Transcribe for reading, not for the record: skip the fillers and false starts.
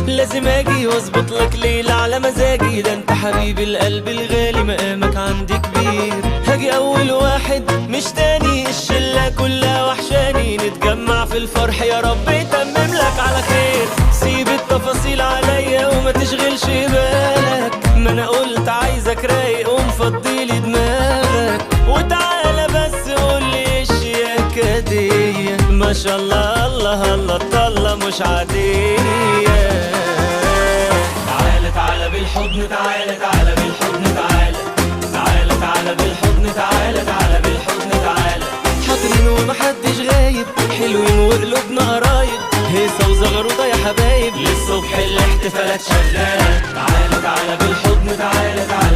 لازم اجي واظبط لك ليلة على مزاجي، ده انت حبيب القلب الغالي مقامك عندي كبير. هاجي اول واحد مش تاني، الشلة كلها وحشاني، نتجمع في الفرح يا رب يتمم لك على خير. سيب التفاصيل عليا وما تشغلش بالك، ما انا قلت عايزك رايق ومفضيلي دماغك. وتعالى بس قولي الشياكة دي، ما شاء الله الله الله الطلة مش عادية. تعالى تعالى بالحضن، تعالى تعالى بالحضن، تعالى تعالى تعالى بالحضن، تعالى تعالى بالحضن، تعالى. حاضرين ومحدش غايب، حلوين وقلوبنا قرايب، هيصة وزغروطة يا حبايب، للصبح الاحتفالات شغالة. تعالى تعالى بالحضن، تعالى تعالى